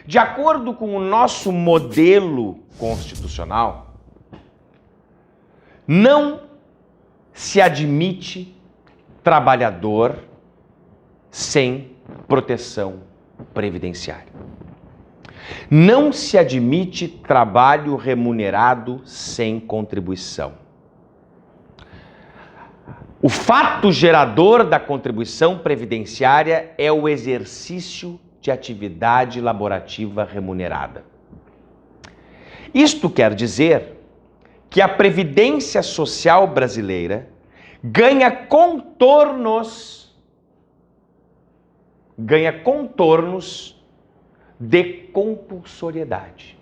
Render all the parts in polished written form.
De acordo com o nosso modelo constitucional, não se admite trabalhador sem proteção previdenciária. Não se admite trabalho remunerado sem contribuição. O fato gerador da contribuição previdenciária é o exercício de atividade laborativa remunerada. Isto quer dizer que a Previdência Social brasileira ganha contornos de compulsoriedade,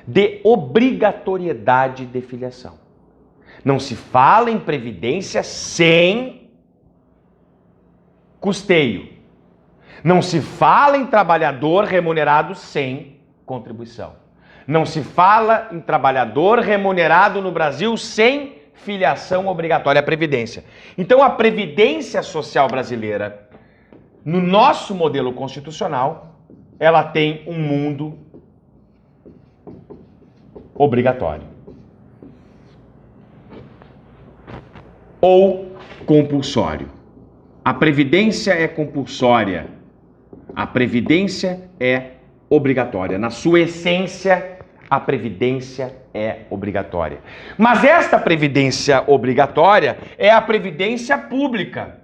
de obrigatoriedade de filiação. Não se fala em previdência sem custeio. Não se fala em trabalhador remunerado sem contribuição. Não se fala em trabalhador remunerado no Brasil sem filiação obrigatória à Previdência. Então a Previdência Social brasileira, no nosso modelo constitucional, ela tem um mundo obrigatório ou compulsório. A Previdência é compulsória, a Previdência é obrigatória. Na sua essência, a Previdência é obrigatória. Mas esta Previdência obrigatória é a Previdência pública,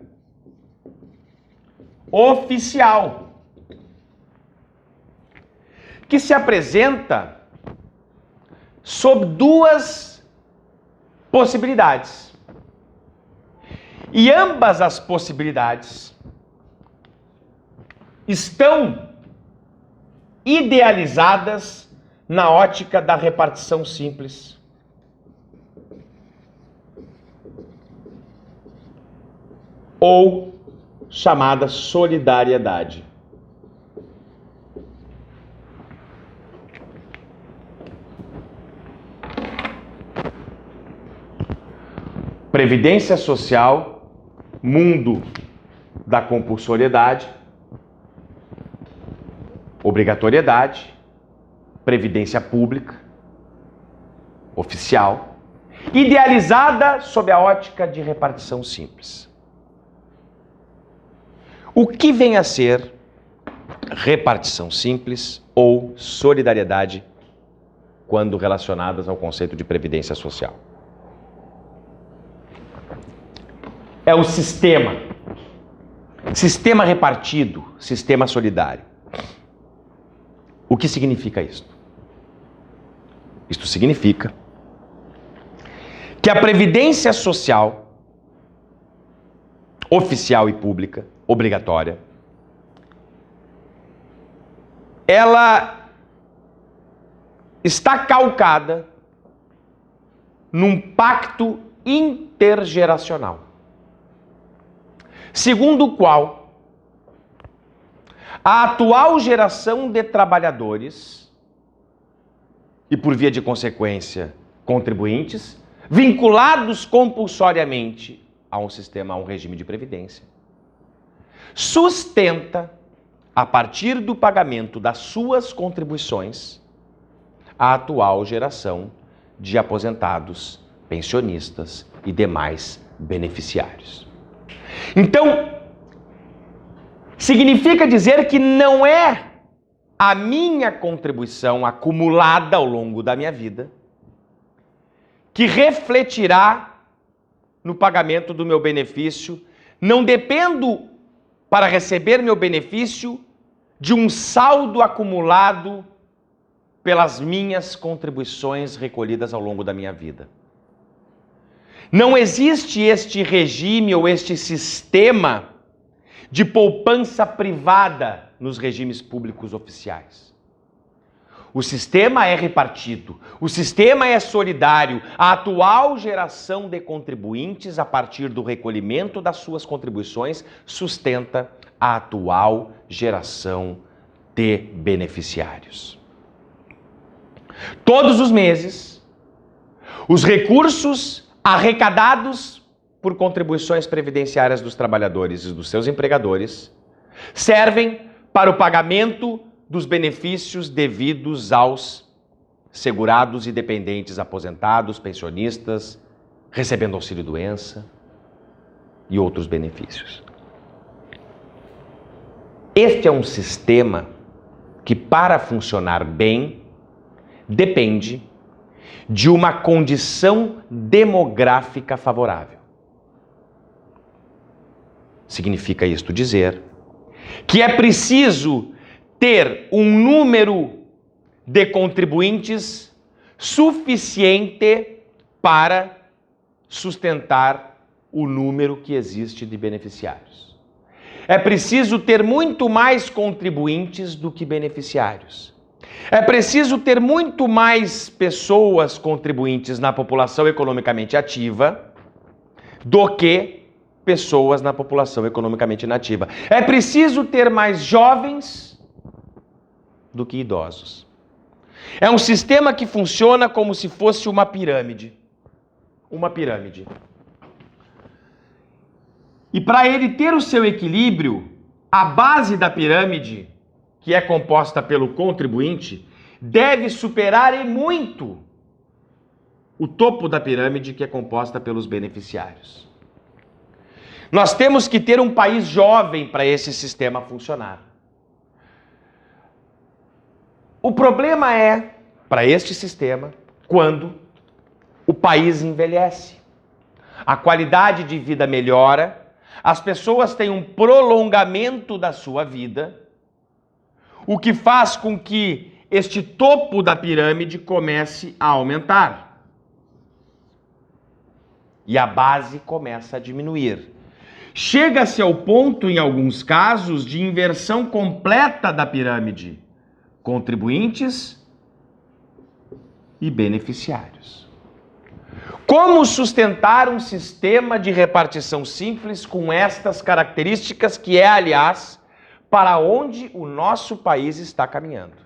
oficial, que se apresenta sob duas possibilidades. E ambas as possibilidades estão idealizadas na ótica da repartição simples. Ou chamada solidariedade. Previdência Social, mundo da compulsoriedade, obrigatoriedade, previdência pública, oficial, idealizada sob a ótica de repartição simples. O que vem a ser repartição simples ou solidariedade quando relacionadas ao conceito de previdência social? É o sistema repartido, sistema solidário. O que significa isto? Isto significa que a previdência social, oficial e pública, obrigatória, ela está calcada num pacto intergeracional, segundo o qual a atual geração de trabalhadores e, por via de consequência, contribuintes, vinculados compulsoriamente a um sistema, a um regime de previdência, sustenta, a partir do pagamento das suas contribuições, a atual geração de aposentados, pensionistas e demais beneficiários. Então, significa dizer que não é a minha contribuição acumulada ao longo da minha vida que refletirá no pagamento do meu benefício. Não dependo, para receber meu benefício, de um saldo acumulado pelas minhas contribuições recolhidas ao longo da minha vida. Não existe este regime ou este sistema de poupança privada nos regimes públicos oficiais. O sistema é repartido, o sistema é solidário. A atual geração de contribuintes, a partir do recolhimento das suas contribuições, sustenta a atual geração de beneficiários. Todos os meses, os recursos arrecadados por contribuições previdenciárias dos trabalhadores e dos seus empregadores servem para o pagamento dos benefícios devidos aos segurados e dependentes aposentados, pensionistas, recebendo auxílio-doença e outros benefícios. Este é um sistema que, para funcionar bem, depende de uma condição demográfica favorável. Significa isto dizer que é preciso ter um número de contribuintes suficiente para sustentar o número que existe de beneficiários. É preciso ter muito mais contribuintes do que beneficiários. É preciso ter muito mais pessoas contribuintes na população economicamente ativa do que pessoas na população economicamente inativa. É preciso ter mais jovens do que idosos. É um sistema que funciona como se fosse uma pirâmide. Uma pirâmide. E para ele ter o seu equilíbrio, a base da pirâmide, que é composta pelo contribuinte, deve superar e muito o topo da pirâmide, que é composta pelos beneficiários. Nós temos que ter um país jovem para esse sistema funcionar. O problema é, para este sistema, quando o país envelhece. A qualidade de vida melhora, as pessoas têm um prolongamento da sua vida, o que faz com que este topo da pirâmide comece a aumentar. E a base começa a diminuir. Chega-se ao ponto, em alguns casos, de inversão completa da pirâmide. Contribuintes e beneficiários. Como sustentar um sistema de repartição simples com estas características, que é, aliás, para onde o nosso país está caminhando?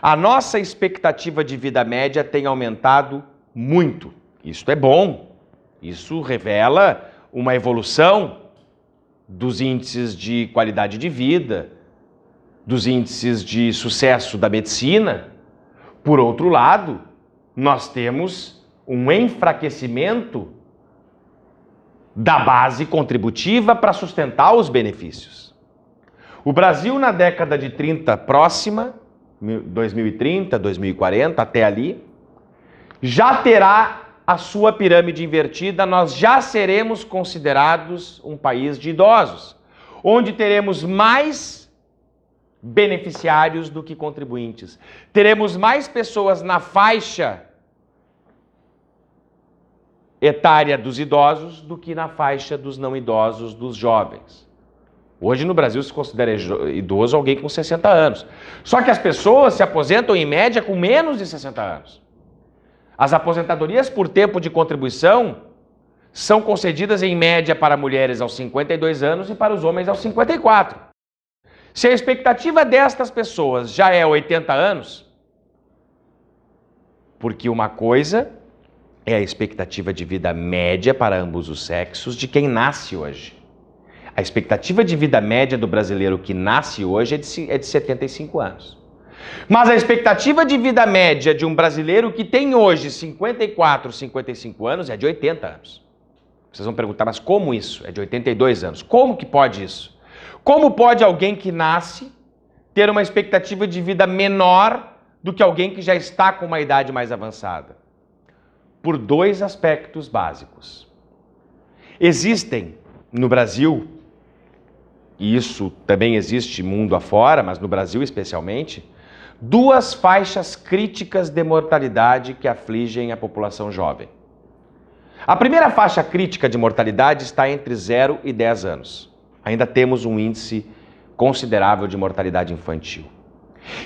A nossa expectativa de vida média tem aumentado muito. Isto é bom. Isso revela uma evolução dos índices de qualidade de vida, dos índices de sucesso da medicina. Por outro lado, nós temos um enfraquecimento da base contributiva para sustentar os benefícios. O Brasil, na década de 30 próxima, 2030, 2040, até ali, já terá a sua pirâmide invertida. Nós já seremos considerados um país de idosos, onde teremos mais beneficiários do que contribuintes. Teremos mais pessoas na faixa etária dos idosos do que na faixa dos não idosos, dos jovens. Hoje no Brasil se considera idoso alguém com 60 anos. Só que as pessoas se aposentam em média com menos de 60 anos. As aposentadorias por tempo de contribuição são concedidas em média para mulheres aos 52 anos e para os homens aos 54. Se a expectativa destas pessoas já é 80 anos, porque uma coisa é a expectativa de vida média para ambos os sexos de quem nasce hoje. A expectativa de vida média do brasileiro que nasce hoje é de 75 anos. Mas a expectativa de vida média de um brasileiro que tem hoje 54, 55 anos é de 80 anos. Vocês vão perguntar, mas como isso? É de 82 anos. Como que pode isso? Como pode alguém que nasce ter uma expectativa de vida menor do que alguém que já está com uma idade mais avançada? Por dois aspectos básicos. Existem no Brasil, e isso também existe mundo afora, mas no Brasil especialmente, duas faixas críticas de mortalidade que afligem a população jovem. A primeira faixa crítica de mortalidade está entre 0 e 10 anos. Ainda temos um índice considerável de mortalidade infantil.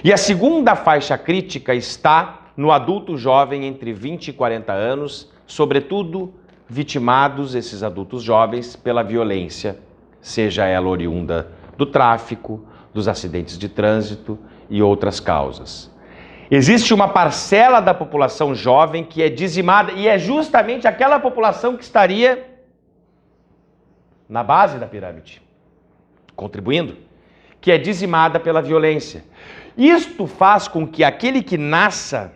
E a segunda faixa crítica está no adulto jovem entre 20 e 40 anos, sobretudo vitimados, esses adultos jovens, pela violência, seja ela oriunda do tráfico, dos acidentes de trânsito e outras causas. Existe uma parcela da população jovem que é dizimada, e é justamente aquela população que estaria na base da pirâmide, contribuindo, que é dizimada pela violência. Isto faz com que aquele que nasça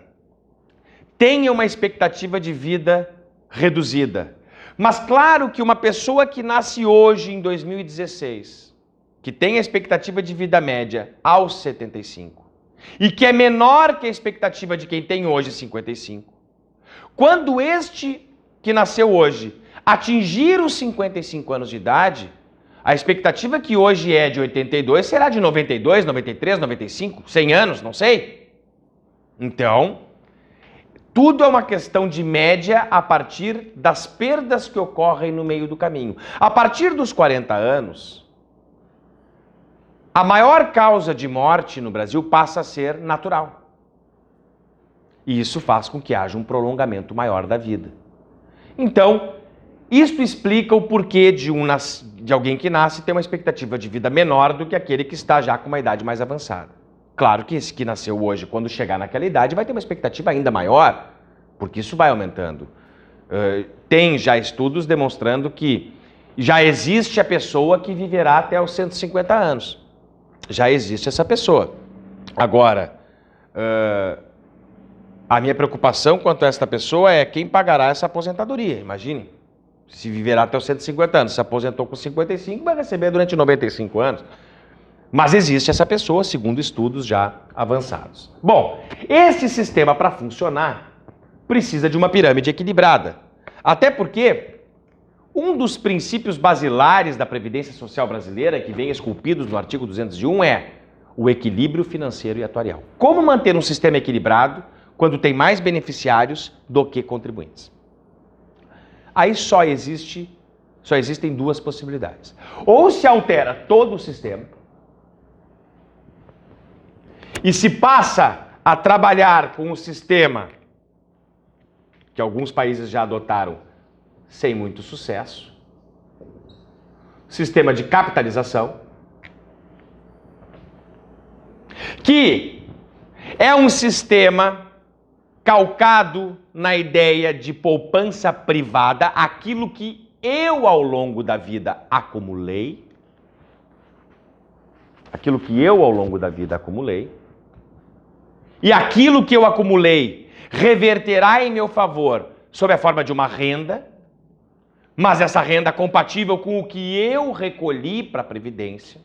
tenha uma expectativa de vida reduzida. Mas claro que uma pessoa que nasce hoje, em 2016, que tem a expectativa de vida média aos 75, e que é menor que a expectativa de quem tem hoje 55, quando este que nasceu hoje atingir os 55 anos de idade, a expectativa que hoje é de 82 será de 92, 93, 95, 100 anos, não sei. Então, tudo é uma questão de média a partir das perdas que ocorrem no meio do caminho. A partir dos 40 anos, a maior causa de morte no Brasil passa a ser natural. E isso faz com que haja um prolongamento maior da vida. Então, isto explica o porquê de alguém que nasce ter uma expectativa de vida menor do que aquele que está já com uma idade mais avançada. Claro que esse que nasceu hoje, quando chegar naquela idade, vai ter uma expectativa ainda maior, porque isso vai aumentando. Tem já estudos demonstrando que já existe a pessoa que viverá até os 150 anos. Já existe essa pessoa. Agora, a minha preocupação quanto a esta pessoa é quem pagará essa aposentadoria. Imagine, se viverá até os 150 anos, se aposentou com 55, vai receber durante 95 anos. Mas existe essa pessoa, segundo estudos já avançados. Bom, esse sistema, para funcionar, precisa de uma pirâmide equilibrada. Até porque um dos princípios basilares da Previdência Social brasileira, que vem esculpidos no artigo 201, é o equilíbrio financeiro e atuarial. Como manter um sistema equilibrado quando tem mais beneficiários do que contribuintes? Aí só existem duas possibilidades. Ou se altera todo o sistema e se passa a trabalhar com um sistema que alguns países já adotaram sem muito sucesso, sistema de capitalização, que é um sistema calcado na ideia de poupança privada, aquilo que eu ao longo da vida acumulei, e aquilo que eu acumulei reverterá em meu favor sob a forma de uma renda, mas essa renda compatível com o que eu recolhi para a Previdência.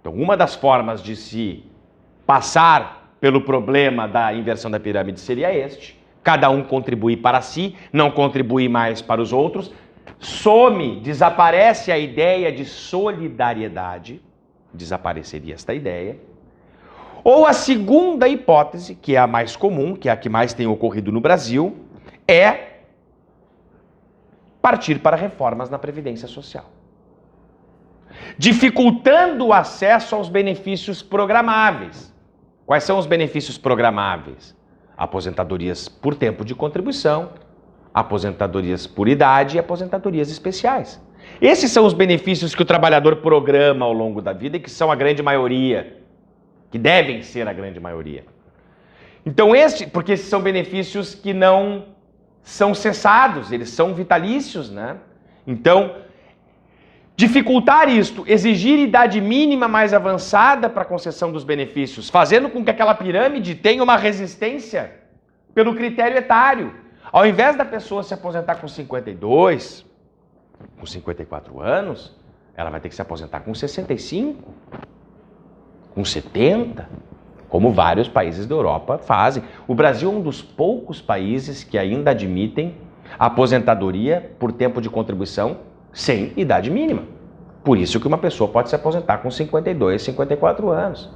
Então, uma das formas de se passar pelo problema da inversão da pirâmide seria este. Cada um contribui para si, não contribui mais para os outros. Some, desaparece a ideia de solidariedade. Desapareceria esta ideia. Ou a segunda hipótese, que é a mais comum, que é a que mais tem ocorrido no Brasil, é partir para reformas na Previdência Social, dificultando o acesso aos benefícios programáveis. Quais são os benefícios programáveis? Aposentadorias por tempo de contribuição, aposentadorias por idade e aposentadorias especiais. Esses são os benefícios que o trabalhador programa ao longo da vida e que são a grande maioria, que devem ser a grande maioria. Então, porque esses são benefícios que não são cessados, eles são vitalícios, né? Então, dificultar isto, exigir idade mínima mais avançada para a concessão dos benefícios, fazendo com que aquela pirâmide tenha uma resistência pelo critério etário. Ao invés da pessoa se aposentar com 52, com 54 anos, ela vai ter que se aposentar com 65, com 70, como vários países da Europa fazem. O Brasil é um dos poucos países que ainda admitem aposentadoria por tempo de contribuição sem idade mínima. Por isso que uma pessoa pode se aposentar com 52, 54 anos.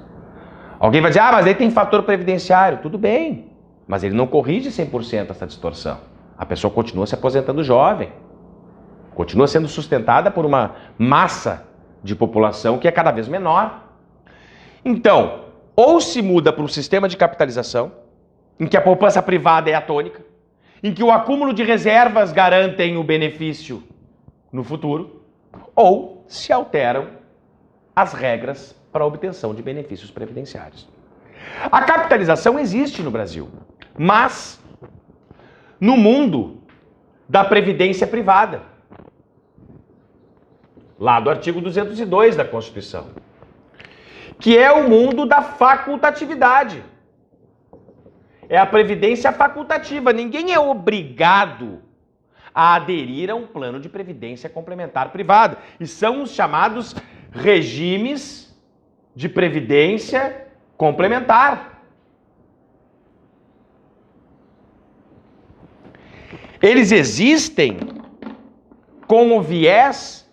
Alguém vai dizer, mas aí tem fator previdenciário. Tudo bem, mas ele não corrige 100% essa distorção. A pessoa continua se aposentando jovem. Continua sendo sustentada por uma massa de população que é cada vez menor. Então, ou se muda para um sistema de capitalização, em que a poupança privada é a tônica, em que o acúmulo de reservas garantem o benefício no futuro, ou se alteram as regras para a obtenção de benefícios previdenciários. A capitalização existe no Brasil, mas no mundo da previdência privada, lá do artigo 202 da Constituição. que é o mundo da facultatividade. É a previdência facultativa. Ninguém é obrigado a aderir a um plano de previdência complementar privada. E são os chamados regimes de previdência complementar. Eles existem com o viés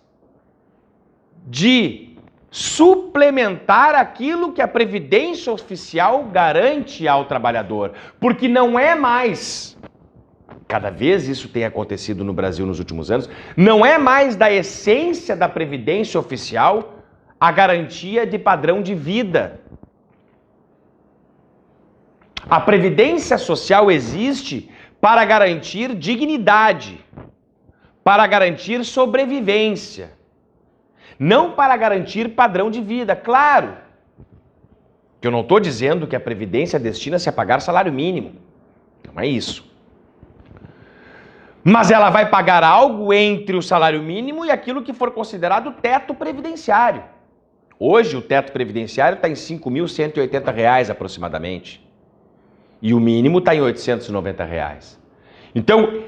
de suplementar aquilo que a previdência oficial garante ao trabalhador, porque não é mais, cada vez isso tem acontecido no Brasil nos últimos anos, não é mais da essência da previdência oficial a garantia de padrão de vida. A previdência social existe para garantir dignidade, para garantir sobrevivência, não para garantir padrão de vida. Claro que eu não estou dizendo que a Previdência destina-se a pagar salário mínimo. Não é isso. Mas ela vai pagar algo entre o salário mínimo e aquilo que for considerado teto previdenciário. Hoje o teto previdenciário está em R$ 5.180 aproximadamente. E o mínimo está em R$ 890. Então,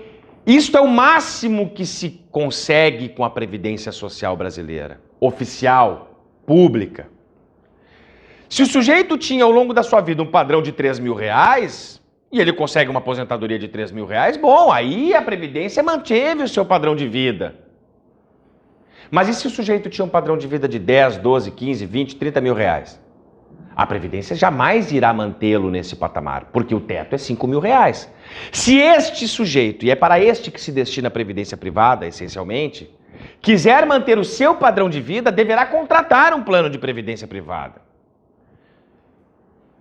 isso é o máximo que se consegue com a Previdência Social brasileira, oficial, pública. Se o sujeito tinha ao longo da sua vida um padrão de R$ 3.000 e ele consegue uma aposentadoria de R$ 3.000, bom, aí a Previdência manteve o seu padrão de vida. Mas e se o sujeito tinha um padrão de vida de 10, 12, 15, 20, 30 mil reais? A Previdência jamais irá mantê-lo nesse patamar, porque o teto é R$ 5.000. Se este sujeito, e é para este que se destina a Previdência privada, essencialmente, quiser manter o seu padrão de vida, deverá contratar um plano de Previdência privada.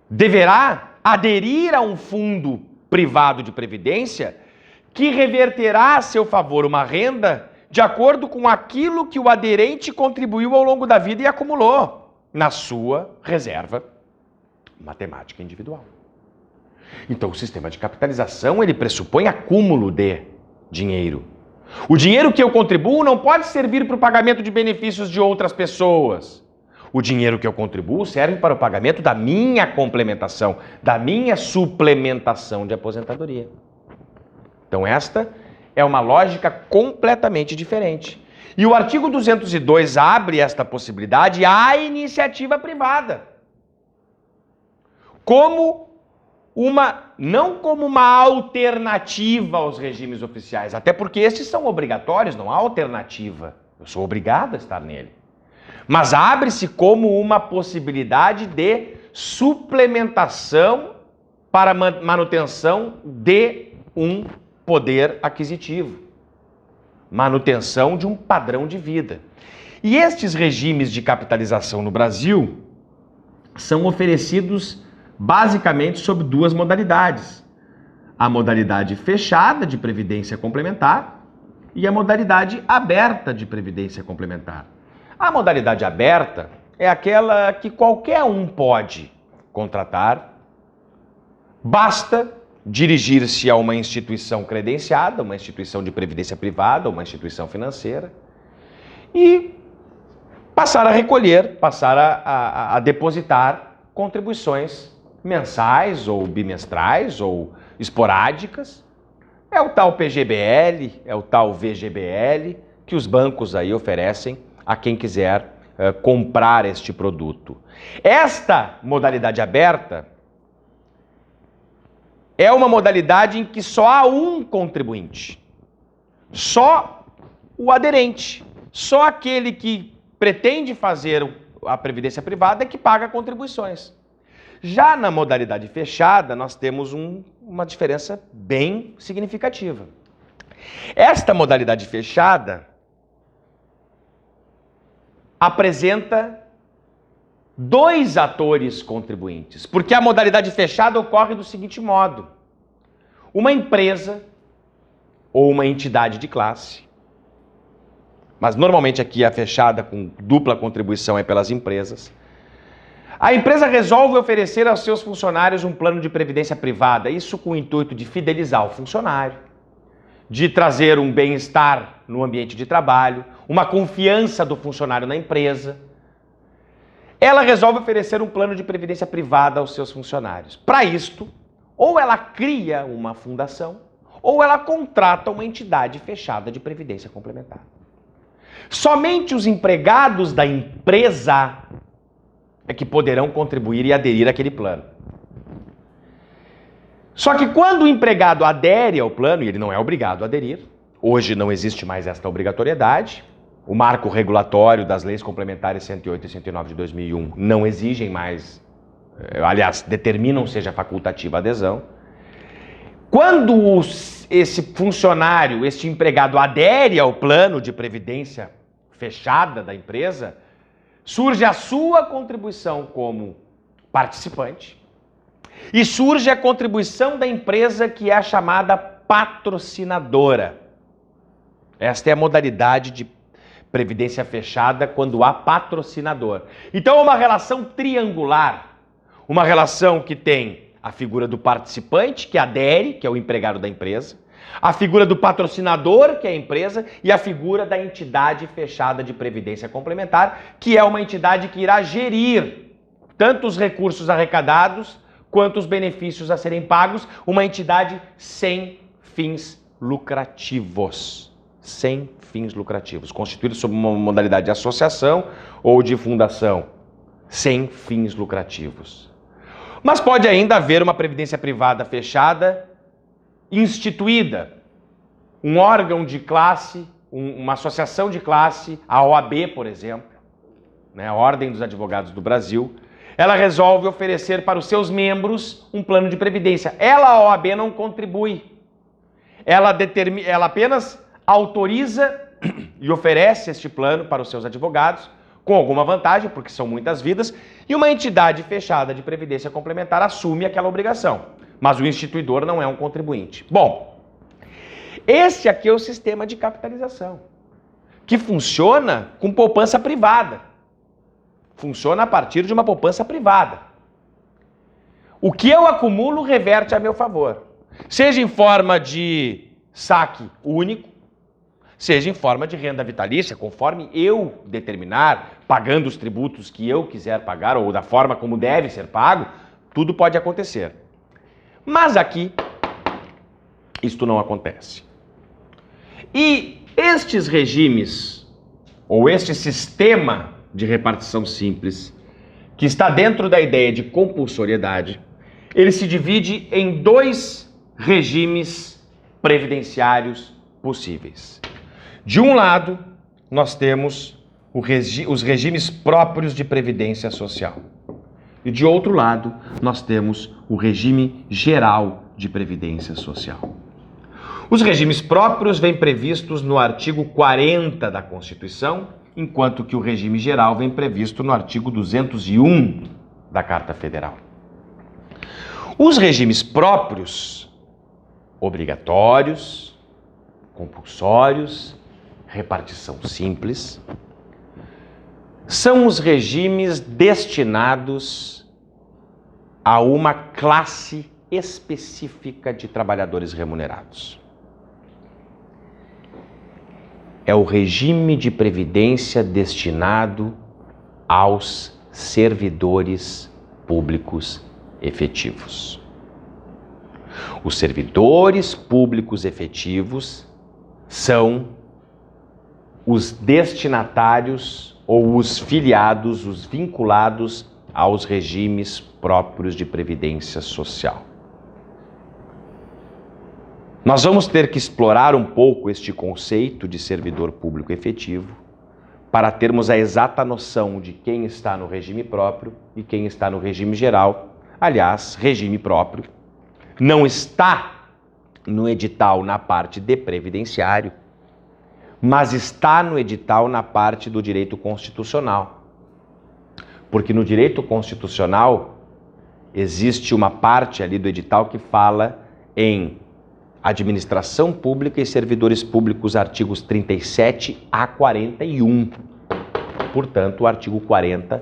Deverá aderir a um fundo privado de Previdência que reverterá a seu favor uma renda de acordo com aquilo que o aderente contribuiu ao longo da vida e acumulou na sua reserva matemática individual. Então, o sistema de capitalização, ele pressupõe acúmulo de dinheiro. O dinheiro que eu contribuo não pode servir para o pagamento de benefícios de outras pessoas. O dinheiro que eu contribuo serve para o pagamento da minha complementação, da minha suplementação de aposentadoria. Então, esta é uma lógica completamente diferente. E o artigo 202 abre esta possibilidade à iniciativa privada. Não como uma alternativa aos regimes oficiais, até porque esses são obrigatórios, não há alternativa. Eu sou obrigado a estar nele. Mas abre-se como uma possibilidade de suplementação para manutenção de um poder aquisitivo. Manutenção de um padrão de vida. E estes regimes de capitalização no Brasil são oferecidos basicamente sob duas modalidades. A modalidade fechada de previdência complementar e a modalidade aberta de previdência complementar. A modalidade aberta é aquela que qualquer um pode contratar, basta dirigir-se a uma instituição credenciada, uma instituição de previdência privada, uma instituição financeira, e passar a recolher, passar a depositar contribuições mensais ou bimestrais ou esporádicas. É o tal PGBL, é o tal VGBL que os bancos aí oferecem a quem quiser comprar este produto. Esta modalidade aberta é uma modalidade em que só há um contribuinte, só o aderente, só aquele que pretende fazer a previdência privada é que paga contribuições. Já na modalidade fechada, nós temos uma diferença bem significativa. Esta modalidade fechada apresenta dois atores contribuintes, porque a modalidade fechada ocorre do seguinte modo: uma empresa ou uma entidade de classe, mas normalmente aqui a fechada com dupla contribuição é pelas empresas. A empresa resolve oferecer aos seus funcionários um plano de previdência privada, isso com o intuito de fidelizar o funcionário, de trazer um bem-estar no ambiente de trabalho, uma confiança do funcionário na empresa. ela resolve oferecer um plano de previdência privada aos seus funcionários. Para isto, ou ela cria uma fundação, ou ela contrata uma entidade fechada de previdência complementar. Somente os empregados da empresa é que poderão contribuir e aderir àquele plano. Só que quando o empregado adere ao plano, e ele não é obrigado a aderir, hoje não existe mais esta obrigatoriedade, o marco regulatório das leis complementares 108 e 109 de 2001 não exigem mais, aliás, determinam seja facultativa a adesão. Quando esse funcionário, este empregado adere ao plano de previdência fechada da empresa, surge a sua contribuição como participante e surge a contribuição da empresa que é a chamada patrocinadora. Esta é a modalidade de previdência fechada quando há patrocinador. Então é uma relação triangular, uma relação que tem a figura do participante, que adere, que é o empregado da empresa, a figura do patrocinador, que é a empresa, e a figura da entidade fechada de previdência complementar, que é uma entidade que irá gerir tanto os recursos arrecadados quanto os benefícios a serem pagos, uma entidade sem fins lucrativos. Sem fins lucrativos, constituído sob uma modalidade de associação ou de fundação, sem fins lucrativos. Mas pode ainda haver uma previdência privada fechada, instituída, um órgão de classe, uma associação de classe, a OAB, por exemplo, né, a Ordem dos Advogados do Brasil, ela resolve oferecer para os seus membros um plano de previdência. Ela, a OAB, não contribui. Ela apenas autoriza e oferece este plano para os seus advogados, com alguma vantagem, porque são muitas vidas, e uma entidade fechada de previdência complementar assume aquela obrigação, mas o instituidor não é um contribuinte. Bom, esse aqui é o sistema de capitalização, que funciona com poupança privada. Funciona a partir de uma poupança privada. O que eu acumulo reverte a meu favor, seja em forma de saque único, seja em forma de renda vitalícia, conforme eu determinar, pagando os tributos que eu quiser pagar ou da forma como deve ser pago, tudo pode acontecer. Mas aqui, isto não acontece. E estes regimes, ou este sistema de repartição simples, que está dentro da ideia de compulsoriedade, ele se divide em dois regimes previdenciários possíveis. De um lado, nós temos os regimes próprios de previdência social. E de outro lado, nós temos o regime geral de previdência social. Os regimes próprios vêm previstos no artigo 40 da Constituição, enquanto que o regime geral vem previsto no artigo 201 da Carta Federal. Os regimes próprios, obrigatórios, compulsórios, repartição simples, são os regimes destinados a uma classe específica de trabalhadores remunerados. É o regime de previdência destinado aos servidores públicos efetivos. Os servidores públicos efetivos são os destinatários ou os filiados, os vinculados aos regimes próprios de previdência social. Nós vamos ter que explorar um pouco este conceito de servidor público efetivo para termos a exata noção de quem está no regime próprio e quem está no regime geral. Aliás, regime próprio não está no edital na parte de previdenciário, mas está no edital na parte do direito constitucional. Porque no direito constitucional existe uma parte ali do edital que fala em administração pública e servidores públicos, artigos 37 a 41. Portanto, o artigo 40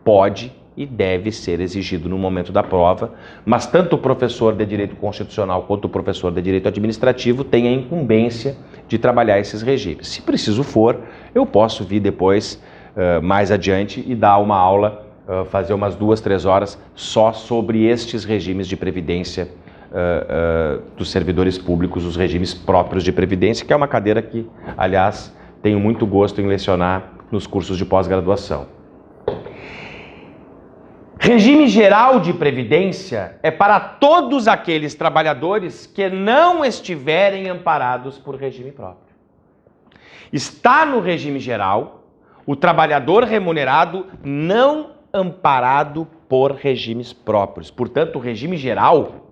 pode e deve ser exigido no momento da prova, mas tanto o professor de direito constitucional quanto o professor de direito administrativo têm a incumbência de trabalhar esses regimes. Se preciso for, eu posso vir depois, mais adiante, e dar uma aula fazer umas 2, 3 horas só sobre estes regimes de previdência dos servidores públicos, os regimes próprios de previdência, que é uma cadeira que, aliás, tenho muito gosto em lecionar nos cursos de pós-graduação. Regime geral de previdência é para todos aqueles trabalhadores que não estiverem amparados por regime próprio. Está no regime geral o trabalhador remunerado não amparado por regimes próprios. Portanto, o regime geral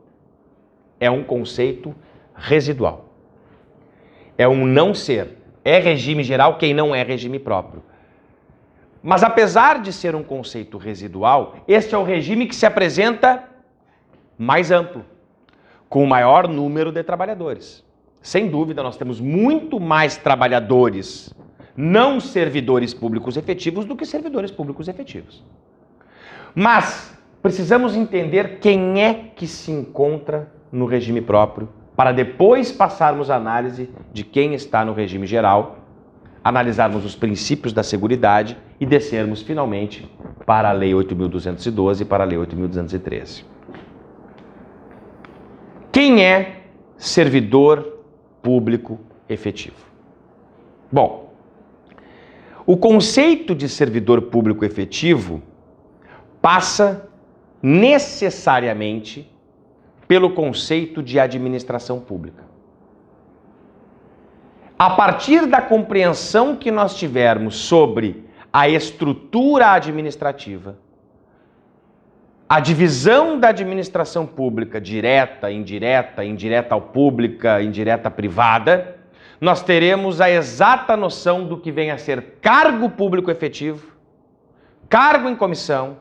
é um conceito residual. É um não ser. É regime geral quem não é regime próprio. Mas apesar de ser um conceito residual, este é o regime que se apresenta mais amplo, com o maior número de trabalhadores. Sem dúvida, nós temos muito mais trabalhadores não servidores públicos efetivos do que servidores públicos efetivos. Mas precisamos entender quem é que se encontra no regime próprio para depois passarmos a análise de quem está no regime geral, analisarmos os princípios da Seguridade e descermos finalmente para a Lei 8.212 e para a Lei 8.213. Quem é servidor público efetivo? Bom, o conceito de servidor público efetivo passa necessariamente pelo conceito de administração pública. A partir da compreensão que nós tivermos sobre a estrutura administrativa, a divisão da administração pública, direta, indireta ao pública, indireta privada, nós teremos a exata noção do que vem a ser cargo público efetivo, cargo em comissão,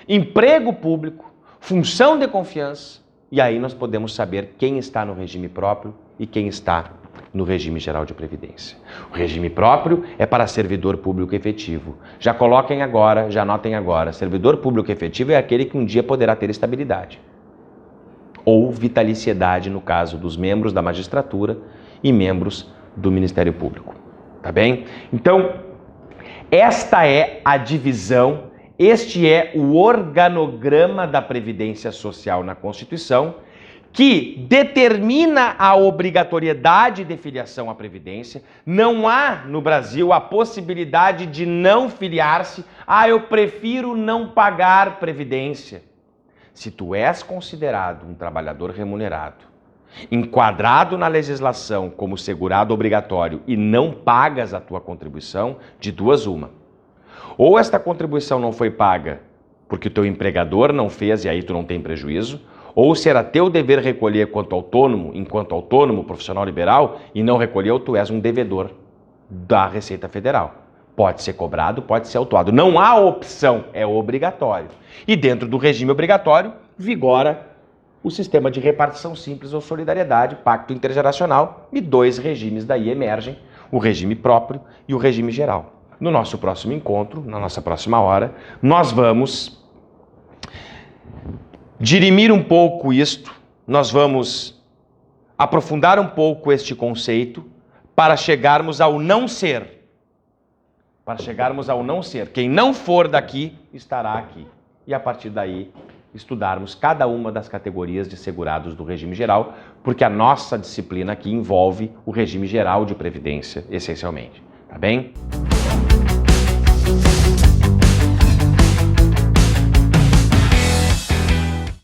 emprego público, função de confiança, e aí nós podemos saber quem está no regime próprio e quem está no regime geral de previdência. O regime próprio é para servidor público efetivo. Já coloquem agora, já anotem agora, servidor público efetivo é aquele que um dia poderá ter estabilidade ou vitaliciedade no caso dos membros da magistratura e membros do Ministério Público. Tá bem? Então, esta é a divisão, este é o organograma da Previdência Social na Constituição, que determina a obrigatoriedade de filiação à Previdência. Não há no Brasil a possibilidade de não filiar-se. Eu prefiro não pagar Previdência. Se tu és considerado um trabalhador remunerado, enquadrado na legislação como segurado obrigatório e não pagas a tua contribuição, de duas uma. Ou esta contribuição não foi paga porque o teu empregador não fez e aí tu não tem prejuízo, ou se era teu dever recolher enquanto autônomo, profissional liberal, e não recolheu, tu és um devedor da Receita Federal. Pode ser cobrado, pode ser autuado. Não há opção, é obrigatório. E dentro do regime obrigatório, vigora o sistema de repartição simples ou solidariedade, pacto intergeracional, e dois regimes daí emergem, o regime próprio e o regime geral. No nosso próximo encontro, na nossa próxima hora, nós vamos dirimir um pouco isto, nós vamos aprofundar um pouco este conceito para chegarmos ao não ser. Para chegarmos ao não ser. Quem não for daqui, estará aqui. E a partir daí, estudarmos cada uma das categorias de segurados do regime geral, porque a nossa disciplina aqui envolve o regime geral de previdência, essencialmente. Tá bem?